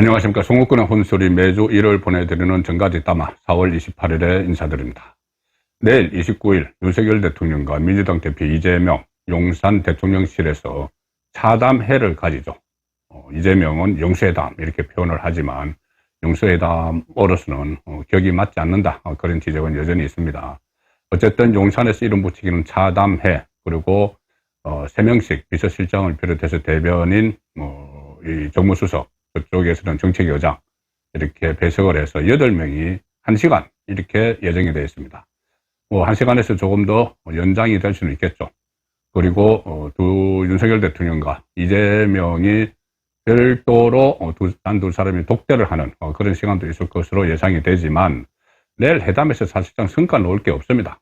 안녕하십니까. 송옥군의 혼소리 매주 일요일 보내드리는 정가뒷담화 4월 28일에 인사드립니다. 내일 29일 윤석열 대통령과 민주당 대표 이재명 용산 대통령실에서 차담회를 가지죠. 이재명은 영수회담 이렇게 표현을 하지만 영수회담으로서는 격이 맞지 않는다, 그런 지적은 여전히 있습니다. 어쨌든 용산에서 이름 붙이기는 차담회, 그리고 3명씩 비서실장을 비롯해서 대변인, 이 정무수석, 그쪽에서는 정책여장 이렇게 배석을 해서 8명이 1시간 이렇게 예정이 되어 있습니다. 1시간에서 조금 더 연장이 될 수는 있겠죠. 그리고 윤석열 대통령과 이재명이 별도로 단 두 사람이 독대를 하는 그런 시간도 있을 것으로 예상이 되지만, 내일 회담에서 사실상 성과 놓을 게 없습니다.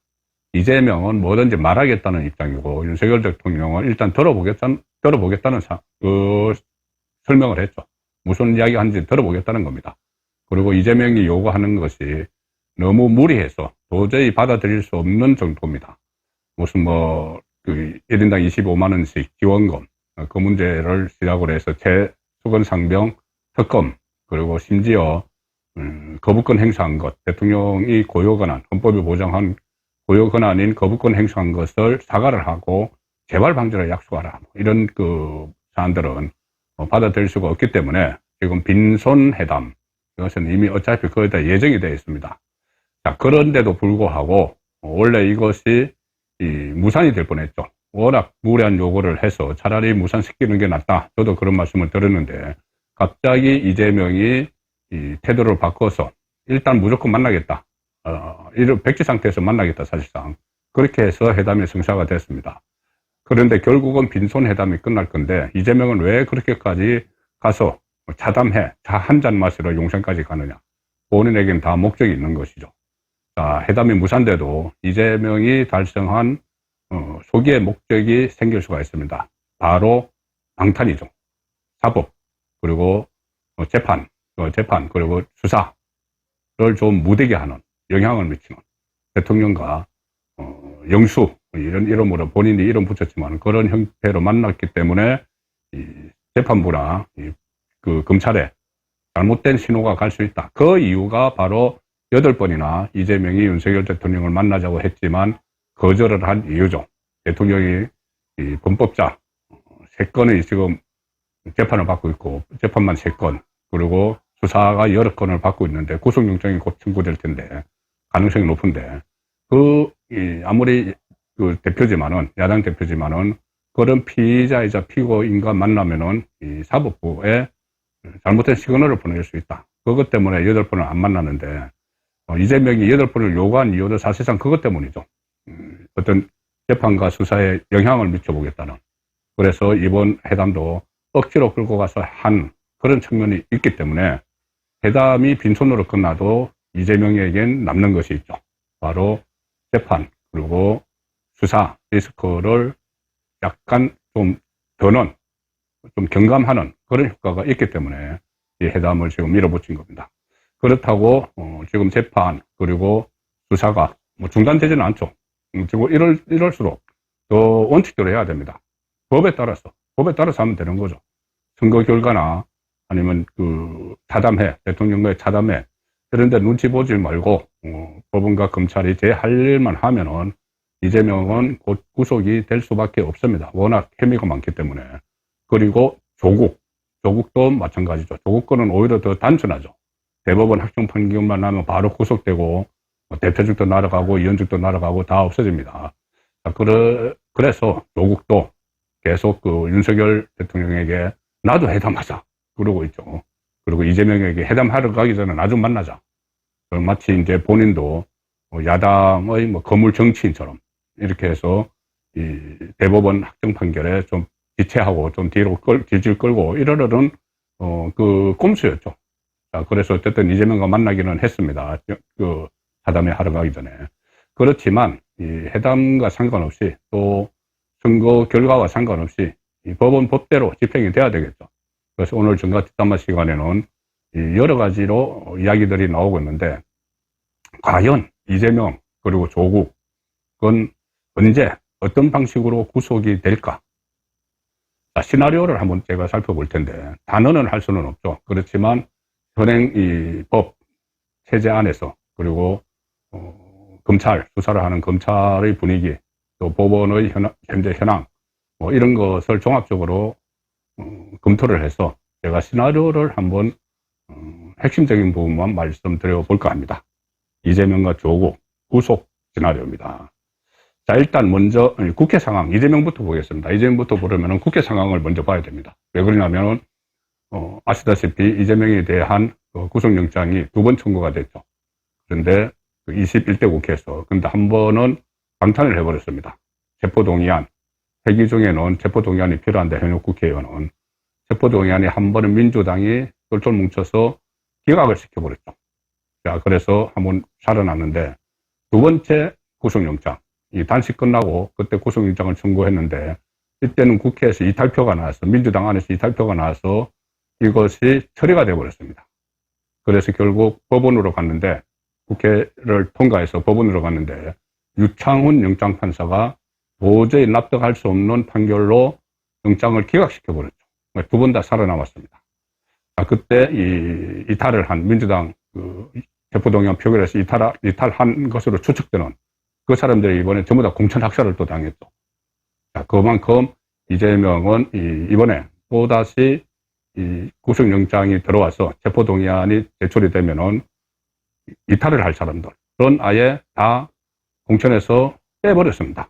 이재명은 뭐든지 말하겠다는 입장이고, 윤석열 대통령은 일단 들어보겠다는 설명을 했죠. 무슨 이야기 하는지 들어보겠다는 겁니다. 그리고 이재명이 요구하는 것이 너무 무리해서 도저히 받아들일 수 없는 정도입니다. 무슨 1인당 25만원씩 지원금, 그 문제를 시작으로 해서 최수건 상병 특검, 그리고 심지어 거부권 행사한 것, 대통령이 고유권한, 헌법이 보장한 고유권한인 거부권 행사한 것을 사과를 하고 재발 방지를 약속하라, 이런 사안들은 받아들일 수가 없기 때문에 지금 빈손 회담, 이것은 이미 어차피 거의 다 예정이 되어 있습니다. 자, 그런데도 불구하고 원래 이것이 무산이 될 뻔했죠. 워낙 무리한 요구를 해서 차라리 무산시키는 게 낫다, 저도 그런 말씀을 드렸는데, 갑자기 이재명이 태도를 바꿔서 일단 무조건 만나겠다, 백지 상태에서 만나겠다, 사실상 그렇게 해서 회담이 성사가 됐습니다. 그런데 결국은 빈손 회담이 끝날 건데, 이재명은 왜 그렇게까지 가서 차담회, 차 한 잔 마시러 용산까지 가느냐. 본인에겐 다 목적이 있는 것이죠. 자, 회담이 무산돼도 이재명이 달성한 소기의 목적이 생길 수가 있습니다. 바로 방탄이죠. 사법, 그리고 재판, 그리고 수사를 좀 무대게 하는, 영향을 미치는, 대통령과 영수, 이런 이름으로 본인이 이름 붙였지만 그런 형태로 만났기 때문에 재판부나 검찰에 잘못된 신호가 갈 수 있다. 그 이유가 바로 8번이나 이재명이 윤석열 대통령을 만나자고 했지만 거절을 한 이유죠. 대통령이 범법자 3건의 지금 재판을 받고 있고, 재판만 3건, 그리고 수사가 여러 건을 받고 있는데 구속영장이 곧 청구될 텐데, 가능성이 높은데, 아무리 대표지만은, 야당 대표지만은, 그런 피의자이자 피고인과 만나면은 이 사법부에 잘못된 시그널을 보낼 수 있다. 그것 때문에 8번을 안 만나는데, 이재명이 8번을 요구한 이유도 사실상 그것 때문이죠. 어떤 재판과 수사에 영향을 미쳐보겠다는. 그래서 이번 회담도 억지로 끌고 가서 한 그런 측면이 있기 때문에, 회담이 빈손으로 끝나도 이재명에겐 남는 것이 있죠. 바로 재판, 그리고 수사 리스크를 약간 좀 더는, 좀 경감하는 그런 효과가 있기 때문에 이 회담을 지금 밀어붙인 겁니다. 그렇다고 지금 재판, 그리고 수사가 중단되지는 않죠. 지금 이럴수록 더 원칙대로 해야 됩니다. 법에 따라서 하면 되는 거죠. 선거 결과나 아니면 차담회, 대통령과의 차담회, 그런데 눈치 보지 말고 법원과 검찰이 제 할 일만 하면은 이재명은 곧 구속이 될 수밖에 없습니다. 워낙 혐의가 많기 때문에. 그리고 조국도 마찬가지죠. 조국 거는 오히려 더 단순하죠. 대법원 확정 판결만 나면 바로 구속되고, 대표직도 날아가고 위원직도 날아가고 다 없어집니다. 자, 그래서 조국도 계속 윤석열 대통령에게 나도 회담하자 그러고 있죠. 그리고 이재명에게 회담하러 가기 전에 나 좀 만나자. 마치 이제 본인도 야당의 거물 정치인처럼 이렇게 해서 이 대법원 확정 판결에 좀 지체하고 좀 뒤로 질질 끌고 이러려는 꼼수였죠. 자, 그래서 어쨌든 이재명과 만나기는 했습니다. 회담에 하러 가기 전에. 그렇지만 이 회담과 상관없이, 또 선거 결과와 상관없이 이 법원 법대로 집행이 돼야 되겠죠. 그래서 오늘 정가 뒷담화 시간에는 여러 가지로 이야기들이 나오고 있는데, 과연 이재명 그리고 조국은 언제 어떤 방식으로 구속이 될까? 자, 시나리오를 한번 제가 살펴볼 텐데, 단언은 할 수는 없죠. 그렇지만, 현행 이 법, 체제 안에서, 그리고, 검찰, 수사를 하는 검찰의 분위기, 또 법원의 현재 현황, 뭐 이런 것을 종합적으로, 검토를 해서 제가 시나리오를 한번, 핵심적인 부분만 말씀드려 볼까 합니다. 이재명과 조국, 구속 시나리오입니다. 자, 일단 먼저 국회 상황, 이재명부터 보겠습니다. 이재명부터 보려면 국회 상황을 먼저 봐야 됩니다. 왜 그러냐면, 아시다시피 이재명에 대한 구속영장이 2번 청구가 됐죠. 그런데 21대 국회에서, 근데 한 번은 방탄을 해버렸습니다. 체포동의안, 회기 중에 넣은 체포동의안이 필요한데 현역 국회의원은 체포동의안이 한 번은 민주당이 똘똘 뭉쳐서 기각을 시켜버렸죠. 자, 그래서 한번 살아났는데, 2번째 구속영장, 이 단식 끝나고 그때 구속영장을 청구했는데, 이때는 국회에서 이탈표가 나와서, 민주당 안에서 이탈표가 나와서 이것이 처리가 되어버렸습니다. 그래서 결국 법원으로 갔는데, 국회를 통과해서 법원으로 갔는데, 유창훈 영장판사가 도저히 납득할 수 없는 판결로 영장을 기각시켜버렸죠. 2번 다 살아남았습니다. 자, 그때 이탈을 한 민주당 체포동의안 표결에서 이탈한 것으로 추측되는 그 사람들이 이번에 전부 다 공천 학살을 또 당했죠. 자, 그만큼 이재명은 이번에 또다시 구속영장이 들어와서 체포동의안이 제출이 되면은 이탈을 할 사람들은 아예 다 공천에서 빼버렸습니다.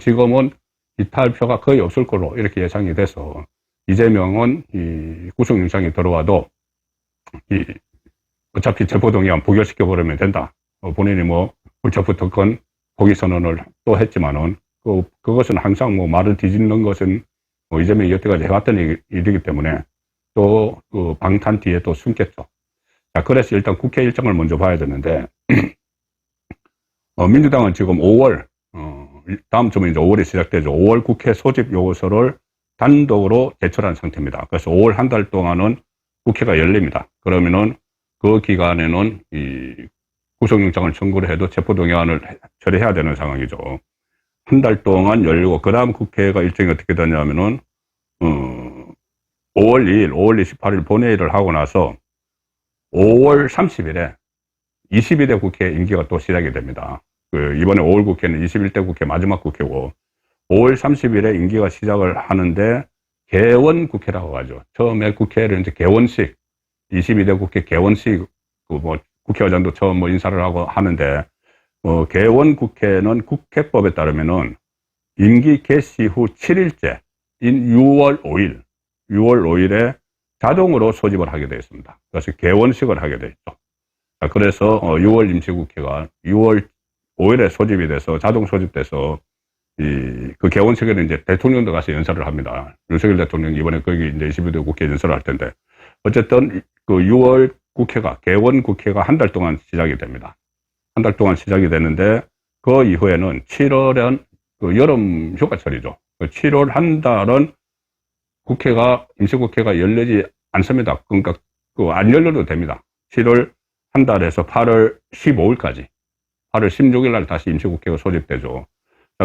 지금은 이탈표가 거의 없을 걸로 이렇게 예상이 돼서 이재명은 이 구속영장이 들어와도 어차피 체포동의안 부결시켜버리면 된다. 본인이 뭐 불체포 특권 포기 선언을 또 했지만은 그것은 항상 뭐 말을 뒤집는 것은 뭐 이재명이 여태까지 해왔던 일이기 때문에 또 그 방탄 뒤에 또 숨겠죠. 자, 그래서 일단 국회 일정을 먼저 봐야 되는데 민주당은 지금 5월 다음 주면 이제 5월이 시작되죠. 5월 국회 소집 요구서를 단독으로 제출한 상태입니다. 그래서 5월 한 달 동안은 국회가 열립니다. 그러면은 그 기간에는 이 구속영장을 청구를 해도 체포동의안을 처리해야 되는 상황이죠. 한 달 동안 열리고, 그 다음 국회가 일정이 어떻게 되냐면은, 5월 2일, 5월 28일 본회의를 하고 나서 5월 30일에 22대 국회 임기가 또 시작이 됩니다. 이번에 5월 국회는 21대 국회 마지막 국회고, 5월 30일에 임기가 시작을 하는데, 개원 국회라고 하죠. 처음에 국회를 이제 개원식, 22대 국회 개원식, 국회의장도 처음 인사를 하고 하는데, 개원 국회는 국회법에 따르면은 임기 개시 후 7일째인 6월 5일에 자동으로 소집을 하게 되어 있습니다. 그래서 개원식을 하게 되어 있죠. 그래서 6월 임시국회가 6월 5일에 소집이 돼서 자동 소집돼서 그 개원식에는 이제 대통령도 가서 연설을 합니다. 윤석열 대통령이 이번에 거기 이제 22대 국회 연설을 할 텐데, 어쨌든 그 6월 국회가, 개원 국회가 한 달 동안 시작이 됩니다. 한 달 동안 시작이 되는데, 그 이후에는 7월은 그 여름 휴가철이죠. 7월 한 달은 국회가, 임시국회가 열리지 않습니다. 그러니까 안 열려도 됩니다. 7월 한 달에서 8월 15일까지, 8월 16일 날 다시 임시국회가 소집되죠.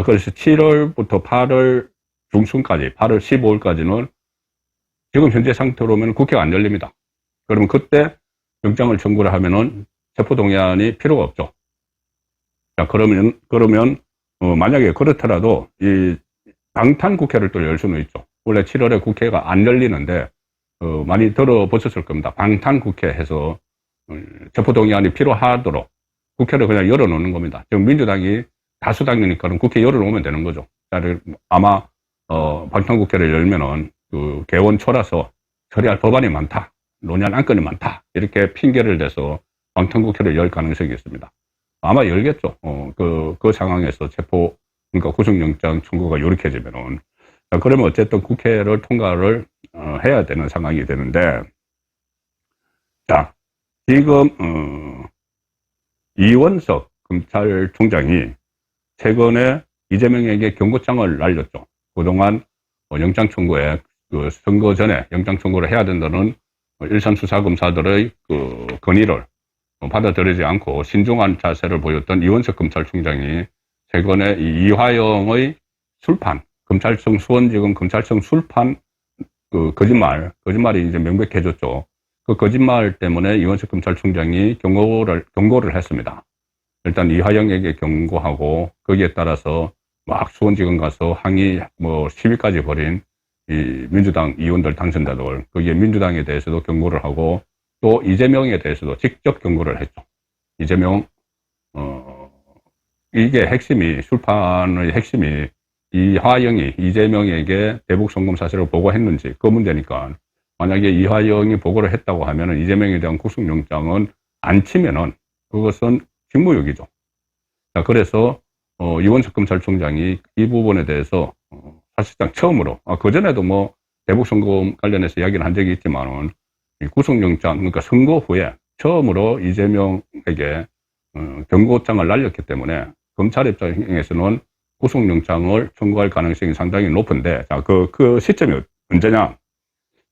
그래서 7월부터 8월 중순까지, 8월 15일까지는 지금 현재 상태로면 국회가 안 열립니다. 그러면 그때 영장을 청구를 하면은 체포동의안이 필요가 없죠. 자, 그러면, 만약에 그렇더라도 이 방탄국회를 또 열 수는 있죠. 원래 7월에 국회가 안 열리는데, 많이 들어보셨을 겁니다. 방탄국회 해서 체포동의안이 필요하도록 국회를 그냥 열어놓는 겁니다. 지금 민주당이 다수당이니까 국회 열어놓으면 되는 거죠. 아마, 방탄국회를 열면은 그 개원 초라서 처리할 법안이 많다. 논의할 안건이 많다. 이렇게 핑계를 대서 방탄국회를 열 가능성이 있습니다. 아마 열겠죠. 그 상황에서 그러니까 구속영장 청구가 요렇게지면은. 그러면 어쨌든 국회를 통과를, 해야 되는 상황이 되는데, 자, 지금, 이원석 검찰총장이 최근에 이재명에게 경고장을 날렸죠. 그동안 영장 청구에 그 선거 전에 영장 청구를 해야 된다는 일선 수사검사들의 그 건의를 받아들이지 않고 신중한 자세를 보였던 이원석 검찰총장이 최근에 이 이화영의 술판, 검찰청 수원지검 검찰청 술판 그 거짓말이 이제 명백해졌죠. 그 거짓말 때문에 이원석 검찰총장이 경고를 했습니다. 일단 이화영에게 경고하고 거기에 따라서 막 수원지검 가서 항의 시위까지 벌인 이 민주당 의원들 당선자들, 거기에 민주당에 대해서도 경고를 하고 또 이재명에 대해서도 직접 경고를 했죠. 이재명 이게 술판의 핵심이 이화영이 이재명에게 대북 송금 사실을 보고했는지 그 문제니까, 만약에 이화영이 보고를 했다고 하면은 이재명에 대한 구속영장은 안 치면은 그것은 직무유기죠. 자, 그래서 이원석 검찰총장이 이 부분에 대해서 사실상 처음으로, 그전에도 대북 송금 관련해서 이야기를 한 적이 있지만은 구속영장, 그러니까 선거 후에 처음으로 이재명에게 경고장을 날렸기 때문에 검찰 입장에서는 구속영장을 청구할 가능성이 상당히 높은데, 자, 그 시점이 언제냐?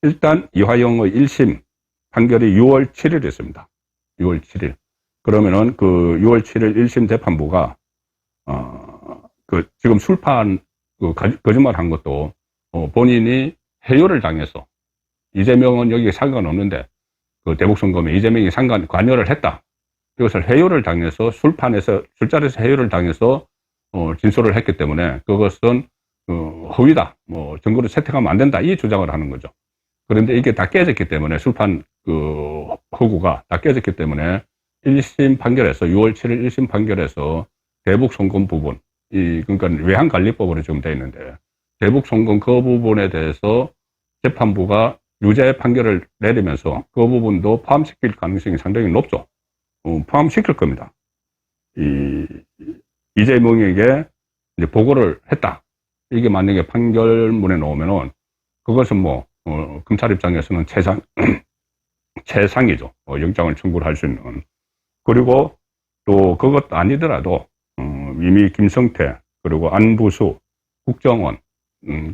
일단 이화영의 1심 판결이 6월 7일이었습니다. 6월 7일. 그러면은 그 6월 7일 1심 재판부가 지금 술판 거짓말 한 것도 본인이 해요를 당해서, 이재명은 여기에 상관없는데 그 대북 송금에 이재명이 관여를 했다. 이것을 해요를 당해서 술자리에서 해요를 당해서 진술을 했기 때문에 그것은 허위다. 증거를 채택하면 안 된다. 이 주장을 하는 거죠. 그런데 이게 다 깨졌기 때문에 술판 허구가 다 깨졌기 때문에 1심 판결에서 6월 7일 1심 판결에서 대북 송금 부분, 그러니까 외환관리법으로 지금 되어 있는데 대북 송금 그 부분에 대해서 재판부가 유죄 판결을 내리면서 그 부분도 포함시킬 가능성이 상당히 높죠. 포함시킬 겁니다. 이재명에게 이제 보고를 했다. 이게 만약에 판결문에 나오면은 그것은 검찰 입장에서는 최상이죠. 영장을 청구를 할 수 있는. 그리고 또 그것도 아니더라도 이미 김성태 그리고 안부수 국정원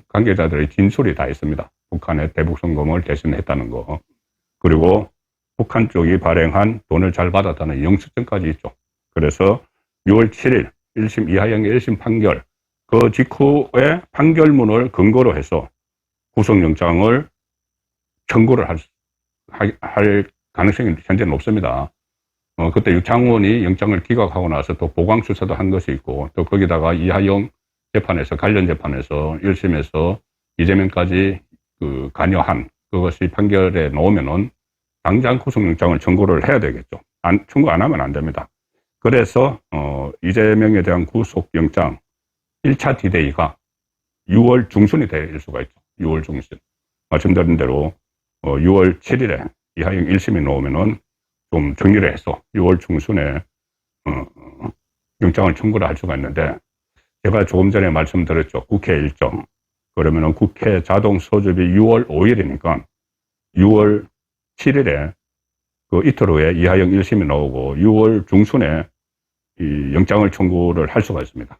관계자들의 진술이 다 있습니다. 북한의 대북 송금을 대신했다는 거. 그리고 북한 쪽이 발행한 돈을 잘 받았다는 영수증까지 있죠. 그래서 6월 7일 1심 이하영의 1심 판결, 그 직후에 판결문을 근거로 해서 구속영장을 청구를 할 가능성이 현재는 없습니다. 그때 유창훈이 영장을 기각하고 나서 또 보강수사도 한 것이 있고, 또 거기다가 이하영 재판에서, 관련 재판에서 1심에서 이재명까지 관여한 그것이 판결에 나오면은 당장 구속영장을 청구를 해야 되겠죠. 청구 안 하면 안 됩니다. 그래서 이재명에 대한 구속영장 1차 디데이가 6월 중순이 될 수가 있죠. 6월 중순. 말씀드린 대로 6월 7일에 이하영 1심이 나오면은 좀 정리를 해서 6월 중순에 영장을 청구를 할 수가 있는데, 제가 조금 전에 말씀드렸죠. 국회 일정. 그러면은 국회 자동 소집이 6월 5일이니까 6월 7일에 그 이틀 후에 이하영 1심이 나오고 6월 중순에 이 영장을 청구를 할 수가 있습니다.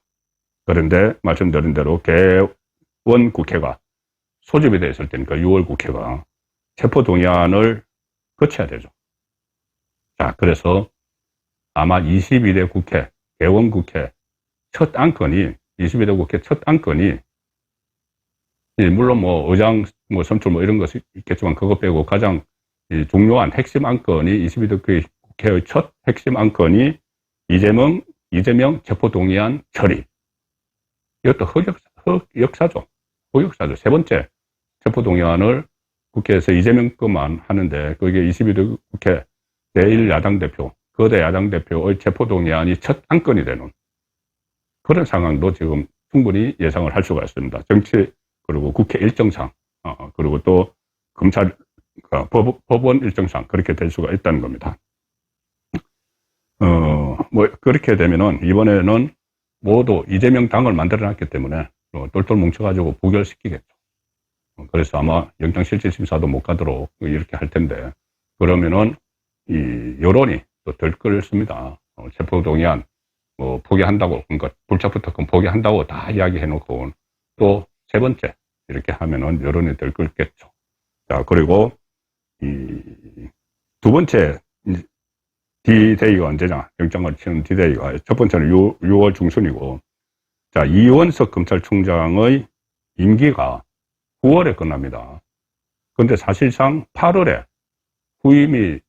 그런데 말씀드린 대로 개원 국회가 소집이 되어 있을 테니까 6월 국회가 체포동의안을 거쳐야 되죠. 자, 그래서 아마 22대 국회, 개원 국회 첫 안건이, 22대 국회 첫 안건이, 물론 의장 선출 이런 것이 있겠지만 그것 빼고 가장 중요한 핵심 안건이 22대 국회의 첫 핵심 안건이 이재명 체포동의안 처리. 이것도 흑역사죠. 흑역사죠. 세 번째 체포동의안을 국회에서 이재명 것만 하는데, 그게 22대 국회 제1야당 대표, 거대 야당 대표의 체포동의안이 첫 안건이 되는 그런 상황도 지금 충분히 예상을 할 수가 있습니다. 정치, 그리고 국회 일정상, 그리고 또 검찰, 법원 일정상 그렇게 될 수가 있다는 겁니다. 그렇게 되면은 이번에는 모두 이재명 당을 만들어 놨기 때문에 똘똘 뭉쳐가지고 부결시키겠죠. 그래서 아마 영장실질심사도 못 가도록 이렇게 할 텐데, 그러면은 이 여론이 또 들끓습니다. 체포동의안 포기한다고, 그러니까 불체포 특권 포기한다고 다 이야기해놓고 또 세 번째 이렇게 하면은 여론이 들끓겠죠. 자, 그리고 이 두 번째 D-Day가 언제냐? 영장을 치는 D-Day가 첫 번째는 6월 중순이고, 자, 이원석 검찰총장의 임기가 9월에 끝납니다. 근데 사실상 8월에 후임이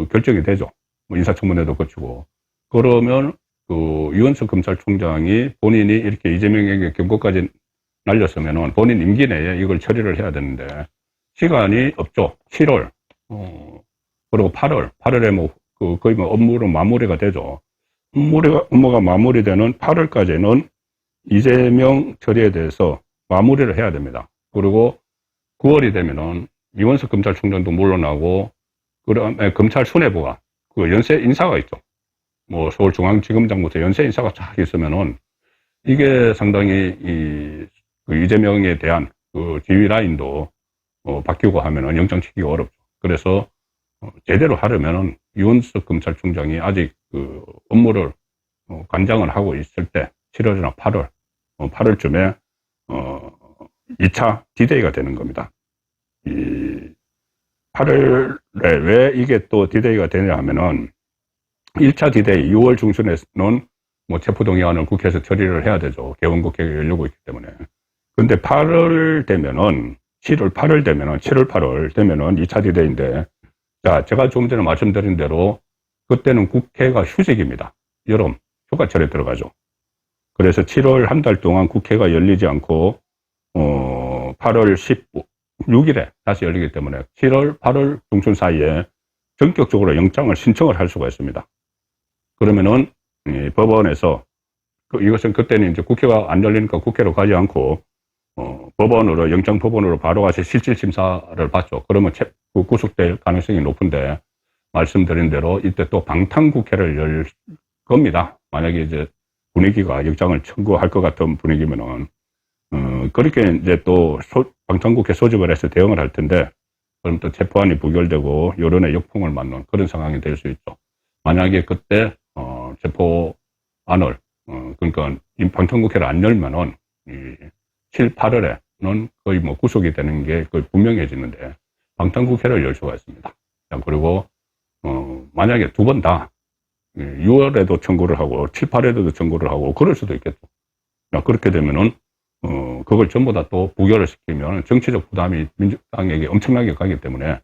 결정이 되죠. 뭐 인사청문회도 거치고. 그러면 유은석 검찰총장이 본인이 이렇게 이재명에게 경고까지 날렸으면은 본인 임기 내에 이걸 처리를 해야 되는데 시간이 없죠. 7월, 그리고 8월에 뭐 거의 뭐 업무로 마무리가 되죠. 업무가 마무리되는 8월까지는 이재명 처리에 대해서 마무리를 해야 됩니다. 그리고 9월이 되면은 이원석 검찰총장도 물러나고, 그다음에 검찰 수뇌부가 연쇄 인사가 있죠. 뭐 서울중앙지검장부터 연쇄 인사가 쫙 있으면은 이게 상당히 이재명에 대한 지휘 라인도 바뀌고 하면은 영장치기가 어렵죠. 그래서 제대로 하려면은 이원석 검찰총장이 아직 업무를 관장을 하고 있을 때 7월이나 8월쯤에 2차 디데이가 되는 겁니다. 이 8월에 왜 이게 또 디데이가 되냐 하면은 1차 디데이 6월 중순에는 뭐 체포동의안을 국회에서 처리를 해야 되죠. 개원국회가 열리고 있기 때문에. 근데 8월 되면은 7월 8월 되면은 7월 8월 되면은 2차 디데이인데, 자, 제가 조금 전에 말씀드린 대로 그때는 국회가 휴직입니다. 여름 휴가철에 들어가죠. 그래서 7월 한 달 동안 국회가 열리지 않고 8월 16일에 다시 열리기 때문에 7월 8월 중순 사이에 전격적으로 영장을 신청을 할 수가 있습니다. 그러면은 법원에서 이것은 그때는 이제 국회가 안 열리니까 국회로 가지 않고 법원으로, 영장 법원으로 바로 가서 실질 심사를 받죠. 그러면 구속될 가능성이 높은데, 말씀드린 대로 이때 또 방탄국회를 열 겁니다. 만약에 이제 분위기가 영장을 청구할 것 같은 분위기면은 그렇게 이제 또 방탄국회 소집을 해서 대응을 할 텐데, 그럼 또 체포안이 부결되고 여론의 역풍을 맞는 그런 상황이 될 수 있죠. 만약에 그때 체포안을 그러니까 방탄국회를 안 열면은 7, 8월에는 거의 뭐 구속이 되는 게 거의 분명해지는데, 방탄국회를 열 수가 있습니다. 그리고 만약에 두 번 다 6월에도 청구를 하고 7, 8월에도 청구를 하고 그럴 수도 있겠죠. 그렇게 되면은 그걸 전부 다 또 부결을 시키면 정치적 부담이 민주당에게 엄청나게 가기 때문에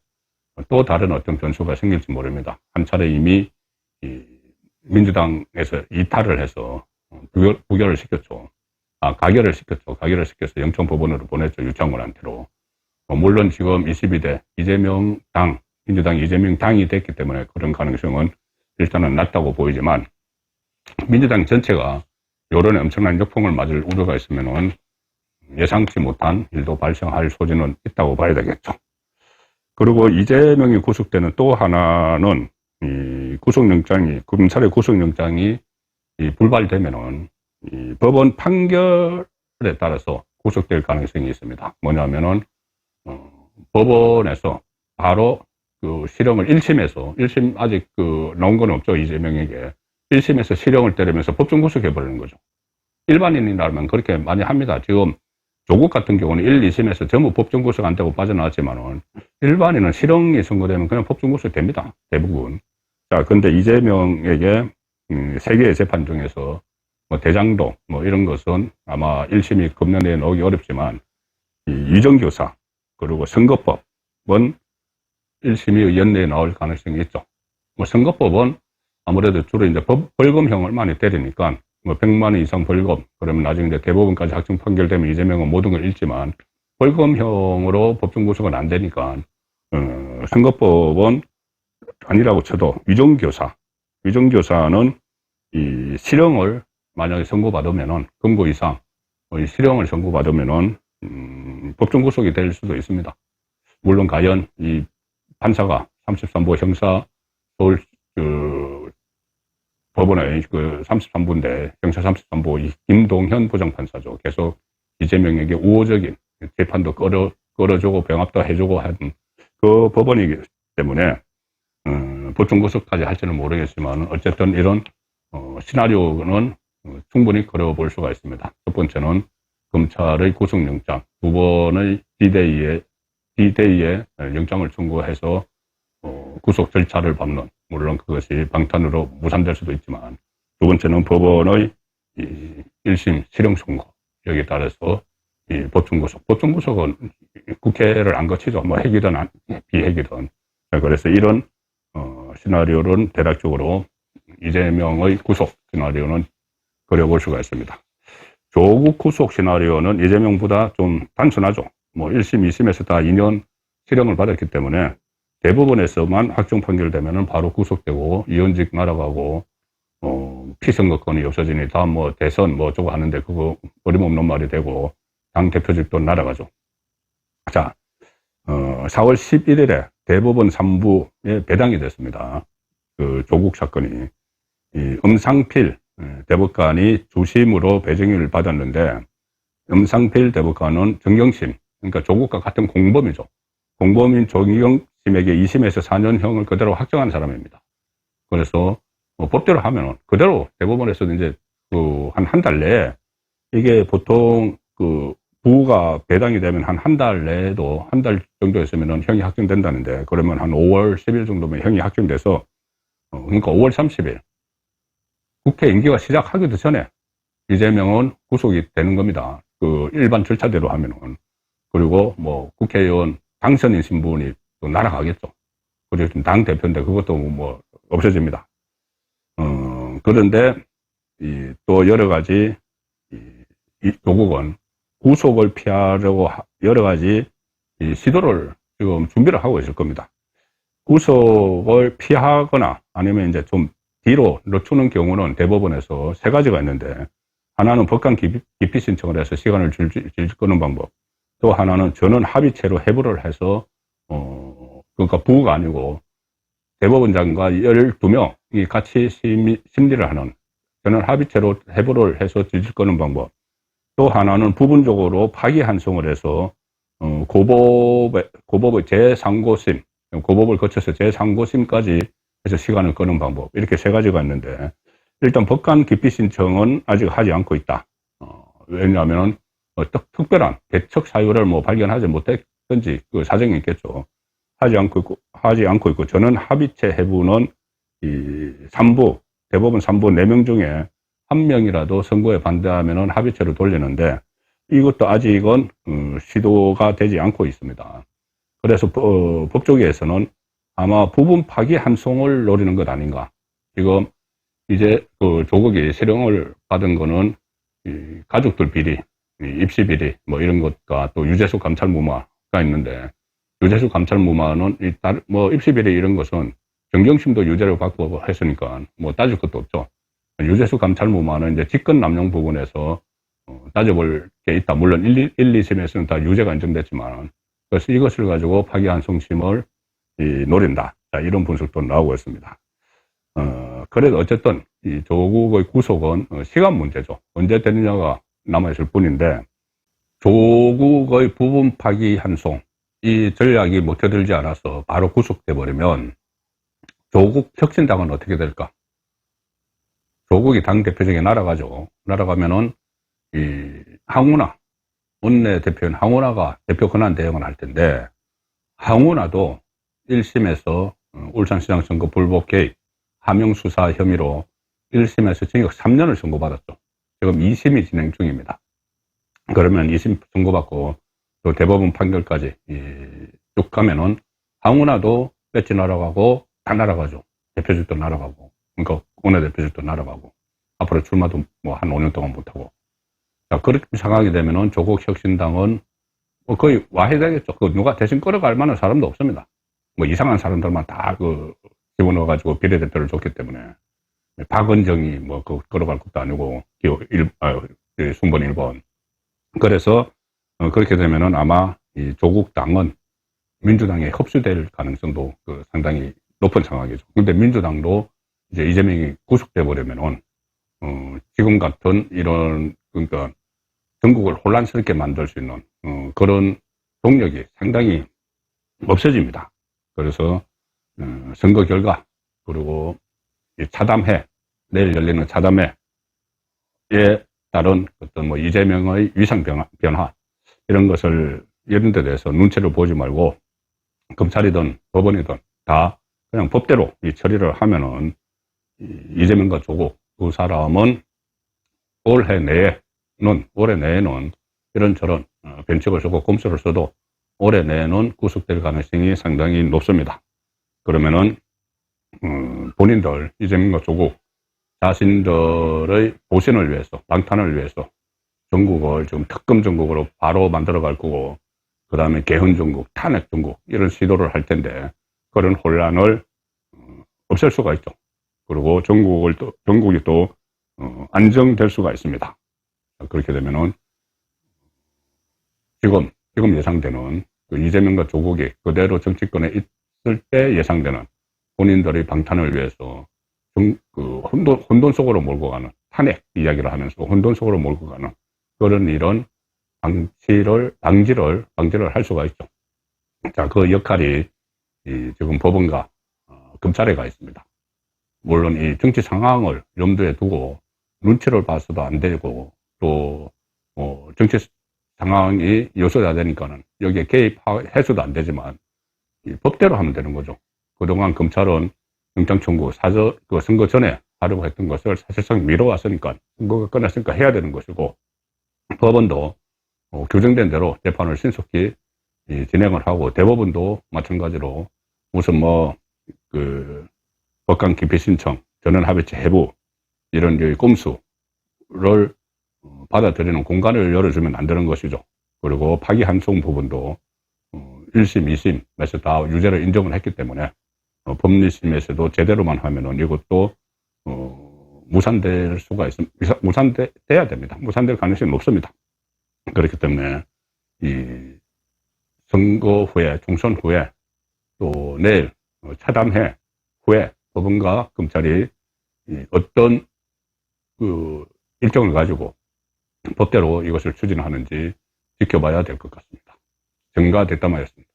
또 다른 어떤 변수가 생길지 모릅니다. 한 차례 이미 민주당에서 이탈을 해서 부결을 시켰죠. 가결을 시켰죠. 가결을 시켜서 영천법원으로 보냈죠. 유창훈한테로. 물론 지금 22대 이재명 당, 민주당이 이재명 당이 됐기 때문에 그런 가능성은 일단은 낮다고 보이지만, 민주당 전체가 여론에 엄청난 역풍을 맞을 우려가 있으면은 예상치 못한 일도 발생할 소지는 있다고 봐야 되겠죠. 그리고 이재명이 구속되는 또 하나는 검찰의 구속영장이 불발되면은 법원 판결에 따라서 구속될 가능성이 있습니다. 뭐냐면은 법원에서 바로 실형을 1심 아직 나온 건 없죠. 이재명에게 1심에서 실형을 때리면서 법정 구속해버리는 거죠. 일반인이라면 그렇게 많이 합니다. 지금 조국 같은 경우는 1, 2심에서 전부 법정 구속 안 되고 빠져나왔지만은, 일반인은 실형이 선고되면 그냥 법정 구속 됩니다. 대부분. 자, 근데 이재명에게 3개의 재판 중에서 뭐 대장동 뭐 이런 것은 아마 1심이 금년에 나오기 어렵지만, 위정교사 그리고 선거법은 1심이 연내에 나올 가능성이 있죠. 뭐 선거법은 아무래도 주로 이제 벌금형을 많이 때리니까 뭐 100만 원 이상 벌금, 그러면 나중에 이제 대법원까지 확정 판결되면 이재명은 모든 걸 잃지만, 벌금형으로 법정 구속은 안 되니까 선거법은 아니라고 쳐도 위정교사는 이 실형을 만약에 선고받으면은, 금고 이상 실형을 선고받으면은 법정 구속이 될 수도 있습니다. 물론 과연 이 판사가 33부 형사 서울 법원의 33부인데 형사 33부 김동현 부장판사죠. 계속 이재명에게 우호적인 재판도 끌어주고 병합도 해주고 한 그 법원이기 때문에 법정 구속까지 할지는 모르겠지만, 어쨌든 이런 시나리오는 충분히 그려볼 수가 있습니다. 첫 번째는 검찰의 구속영장, 두 번의 디데이에 영장을 청구해서 구속 절차를 밟는, 물론 그것이 방탄으로 무산될 수도 있지만, 두 번째는 법원의 1심 실형 선고, 여기에 따라서 이 법정구속. 법정구속은 국회를 안 거치죠. 뭐 핵이든 비핵이든. 그래서 이런 시나리오는 대략적으로 이재명의 구속 시나리오는 그려볼 수가 있습니다. 조국 구속 시나리오는 이재명보다 좀 단순하죠. 뭐 1심, 2심에서 다 2년 실형을 받았기 때문에 대법원에서만 확정 판결되면은 바로 구속되고 이혼직 날아가고 피선거권이 없어지니 다 뭐 대선 뭐 어쩌고 하는데 그거 어림없는 말이 되고 당 대표직도 날아가죠. 자, 4월 11일에 대법원 3부에 배당이 됐습니다. 그 조국 사건이 엄상필 대법관이 주심으로 배정을 받았는데 엄상필 대법관은 정경심, 그러니까 조국과 같은 공범이죠. 공범인 정경심에게 2심에서 4년형을 그대로 확정한 사람입니다. 그래서 법대로 하면은 그대로 대법원에서도 이제 한 달 내에 이게 보통 부가 배당이 되면 한 달 내에도 한 달 정도 했으면은 형이 확정된다는데 그러면 한 5월 10일 정도면 형이 확정돼서 그러니까 5월 30일 국회 임기가 시작하기도 전에 이재명은 구속이 되는 겁니다. 일반 절차대로 하면은. 그리고 뭐 국회의원 당선인 신분이 또 날아가겠죠. 그리고 당 대표인데 그것도 뭐 없어집니다. 그런데 또 여러 가지 조국은 구속을 피하려고 여러 가지 시도를 지금 준비를 하고 있을 겁니다. 구속을 피하거나 아니면 이제 좀 뒤로 늦추는 경우는 대법원에서 세 가지가 있는데 하나는 법관 기피 신청을 해서 시간을 줄줄 끄는 방법, 또 하나는 전원 합의체로 해부를 해서 그러니까 부가 아니고 대법원장과 12명이 같이 심리를 하는 전원 합의체로 해부를 해서 질질 끄는 방법, 또 하나는 부분적으로 파기환송을 해서 고법의 제3고심, 고법을 거쳐서 제3고심까지 해서 시간을 끄는 방법, 이렇게 세 가지가 있는데 일단 법관 기피 신청은 아직 하지 않고 있다. 왜냐하면 특별한 배척 사유를 뭐 발견하지 못했든지 그 사정이 있겠죠. 하지 않고 있고 저는 합의체 해부는 대법원 3부 4명 중에 1명이라도 선고에 반대하면은 합의체로 돌리는데 이것도 아직은 시도가 되지 않고 있습니다. 그래서 법조계에서는 아마 부분 파기환송을 노리는 것 아닌가. 지금 이제 조국이 실형을 받은 거는 가족들 비리, 입시 비리 뭐 이런 것과 또 유재수 감찰 무마가 있는데 유재수 감찰 무마는 뭐 입시 비리 이런 것은 정경심도 유죄를 받고 했으니까 뭐 따질 것도 없죠. 유재수 감찰 무마는 이제 직권 남용 부분에서 따져볼 게 있다. 물론 1, 2심에서는 다 유죄가 인정됐지만 그래서 이것을 가지고 파기환송심을 노린다. 자, 이런 분석도 나오고 있습니다. 그래도 어쨌든 이 조국의 구속은 시간 문제죠. 언제 되느냐가 남아있을 뿐인데 조국의 부분 파기환송 이 전략이 먹혀들지 않아서 바로 구속돼 버리면 조국 혁신당은 어떻게 될까? 조국이 당대표직에 날아가죠. 날아가면은 항우나 원내대표인 항우나가 대표 권한 대행을 할 텐데 항우나도 1심에서 울산시장 선거 불법 개입 하명수사 혐의로 1심에서 징역 3년을 선고받았죠. 지금 2심이 진행 중입니다. 그러면 2심 선고받고 또 대법원 판결까지 쭉 가면은 항우나도 배지 날아가고 다 날아가죠. 대표직도 날아가고 그러니까 원내대표직도 날아가고 앞으로 출마도 뭐 한 5년 동안 못하고 자, 그렇게 상황이 되면은 조국 혁신당은 뭐 거의 와해되겠죠. 누가 대신 끌어갈 만한 사람도 없습니다. 뭐 이상한 사람들만 다 집어넣어가지고 비례대표를 줬기 때문에 박은정이 뭐 끌어갈 것도 아니고 순번 1번. 그래서 그렇게 되면은 아마 이 조국 당은 민주당에 흡수될 가능성도 상당히 높은 상황이죠. 근데 민주당도 이제 이재명이 구속돼 버리면은 지금 같은 이런 그러니까 전국을 혼란스럽게 만들 수 있는 그런 동력이 상당히 없어집니다. 그래서 선거 결과 그리고 차담회 내일 열리는 차담회에 따른 어떤 뭐 이재명의 위상 변화 이런 것을 이런 데 대해서 눈치를 보지 말고 검찰이든 법원이든 다 그냥 법대로 이 처리를 하면은 이재명과 조국 두 사람은 올해 내에는 이런저런 변칙을 쓰고 꼼수를 써도 올해 내는 구속될 가능성이 상당히 높습니다. 그러면은 본인들 이재명과 조국 자신들의 보신을 위해서, 방탄을 위해서 전국을 지금 특검 전국으로 바로 만들어 갈 거고, 그 다음에 개헌 전국, 탄핵 전국 이런 시도를 할 텐데, 그런 혼란을 없앨 수가 있죠. 그리고 전국이 또 안정될 수가 있습니다. 그렇게 되면은 지금 예상되는 그 이재명과 조국이 그대로 정치권에 있을 때 예상되는 본인들의 방탄을 위해서 혼돈 속으로 몰고 가는, 탄핵 이야기를 하면서 혼돈 속으로 몰고 가는 그런 이런 방지를 할 수가 있죠. 자, 그 역할이 지금 법원과 검찰에 가 있습니다. 물론 이 정치 상황을 염두에 두고 눈치를 봐서도 안 되고, 또 정치 상황이 요소가 되니까는 여기에 개입해서도 안 되지만 법대로 하면 되는 거죠. 그동안 검찰은 영장 청구 선거 전에 하려고 했던 것을 사실상 미뤄왔으니까, 선거가 끝났으니까 해야 되는 것이고, 법원도 규정된 대로 재판을 신속히 진행을 하고, 대법원도 마찬가지로 무슨 법관 기피 신청, 전원합의체 해부 이런 꼼수를 받아들이는 공간을 열어주면 안 되는 것이죠. 그리고 파기환송 부분도 1심, 2심에서 다 유죄를 인정을 했기 때문에 법리심에서도 제대로만 하면은 이것도 무산될 수가 있습니다. 무산돼야 됩니다. 무산될 가능성이 높습니다. 그렇기 때문에 이 선거 후에, 총선 후에, 또 내일 차담회 후에 법원과 검찰이 어떤 일정을 가지고 법대로 이것을 추진하는지 지켜봐야 될 것 같습니다. 정가됐다마였습니다.